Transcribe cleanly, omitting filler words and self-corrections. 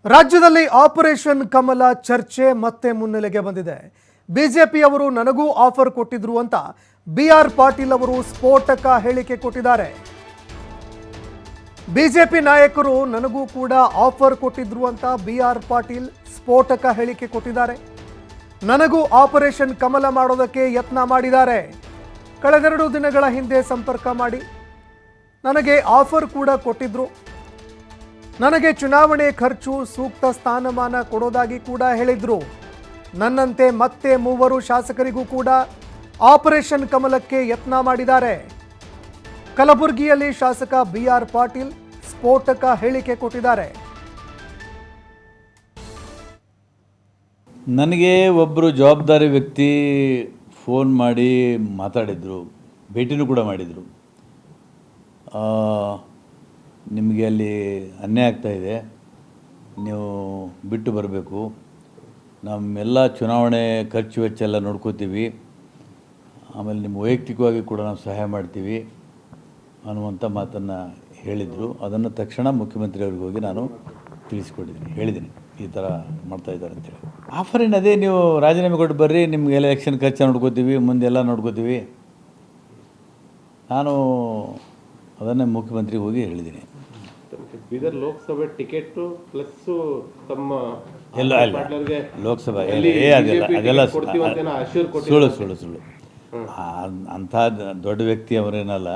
ರಾಜ್ಯದಲ್ಲಿ ಆಪರೇಷನ್ ಕಮಲ ಚರ್ಚೆ ಮತ್ತೆ ಮುನ್ನೆಲೆಗೆ ಬಂದಿದೆ. ಬಿಜೆಪಿಯವರು ನನಗೂ ಆಫರ್ ಕೊಟ್ಟಿದ್ರು ಅಂತ ಬಿಆರ್ ಪಾಟೀಲ್ ಅವರು ಸ್ಫೋಟಕ ಹೇಳಿಕೆ ಕೊಟ್ಟಿದ್ದಾರೆ. ಬಿಜೆಪಿ ನಾಯಕರು ನನಗೂ ಕೂಡ ಆಫರ್ ಕೊಟ್ಟಿದ್ರು ಅಂತ ಬಿಆರ್ ಪಾಟೀಲ್ ಸ್ಫೋಟಕ ಹೇಳಿಕೆ ಕೊಟ್ಟಿದ್ದಾರೆ. ನನಗೂ ಆಪರೇಷನ್ ಕಮಲ ಮಾಡೋದಕ್ಕೆ ಯತ್ನ ಮಾಡಿದ್ದಾರೆ. ಕಳೆದೆರಡು ದಿನಗಳ ಹಿಂದೆ ಸಂಪರ್ಕ ಮಾಡಿ ನನಗೆ ಆಫರ್ ಕೂಡ ಕೊಟ್ಟಿದ್ರು. ನನಗೆ ಚುನಾವಣೆ ಖರ್ಚು ಸೂಕ್ತ ಸ್ಥಾನಮಾನ ಕೊಡೋದಾಗಿ ಕೂಡ ಹೇಳಿದ್ರು. ನನ್ನಂತೆ ಮತ್ತೆ ಮೂವರು ಶಾಸಕರಿಗೂ ಕೂಡ ಆಪರೇಷನ್ ಕಮಲಕ್ಕೆ ಯತ್ನ ಮಾಡಿದ್ದಾರೆ. ಕಲಬುರಗಿಯಲ್ಲಿ ಶಾಸಕ ಬಿಆರ್ ಪಾಟೀಲ್ ಸ್ಫೋಟಕ ಹೇಳಿಕೆ ಕೊಟ್ಟಿದ್ದಾರೆ. ನನಗೆ ಒಬ್ಬರು ಜವಾಬ್ದಾರಿ ವ್ಯಕ್ತಿ ಫೋನ್ ಮಾಡಿ ಮಾತಾಡಿದರು, ಭೇಟಿನೂ ಕೂಡ ಮಾಡಿದರು. ನಿಮಗೆ ಅಲ್ಲಿ ಅನ್ಯಾಯ ಆಗ್ತಾಯಿದೆ, ನೀವು ಬಿಟ್ಟು ಬರಬೇಕು, ನಮ್ಮೆಲ್ಲ ಚುನಾವಣೆ ಖರ್ಚು ವೆಚ್ಚ ಎಲ್ಲ ನೋಡ್ಕೋತೀವಿ, ಆಮೇಲೆ ನಿಮ್ಮ ವೈಯಕ್ತಿಕವಾಗಿ ಕೂಡ ನಾವು ಸಹಾಯ ಮಾಡ್ತೀವಿ ಅನ್ನುವಂಥ ಮಾತನ್ನು ಹೇಳಿದರು. ಅದನ್ನು ತಕ್ಷಣ ಮುಖ್ಯಮಂತ್ರಿಯವ್ರಿಗೆ ಹೋಗಿ ನಾನು ಹೇಳಿದ್ದೀನಿ ಈ ಥರ ಮಾಡ್ತಾಯಿದ್ದಾರೆ ಅಂತೇಳಿ. ಆಫರ್ ಏನು ಅದೇ, ನೀವು ರಾಜೀನಾಮೆ ಕೊಟ್ಟು ಬರ್ರಿ, ನಿಮ್ಗೆ ಎಲೆಕ್ಷನ್ ಖರ್ಚು ನೋಡ್ಕೋತೀವಿ, ಮುಂದೆಲ್ಲ ನೋಡ್ಕೋತೀವಿ. ನಾನು ಅದನ್ನೇ ಮುಖ್ಯಮಂತ್ರಿಗೆ ಹೋಗಿ ಹೇಳಿದ್ದೀನಿ. ಬೀದರ್ ಲೋಕಸಭೆ ಟಿಕೆಟ್ ಪ್ಲಸ್ ತಮ್ಮ ಎಲ್ಲ ಲೋಕಸಭೆ ಅದೆಲ್ಲ ಸುಳ್ಳು. ಅಂಥ ದೊಡ್ಡ ವ್ಯಕ್ತಿ ಅವರೇನಲ್ಲ.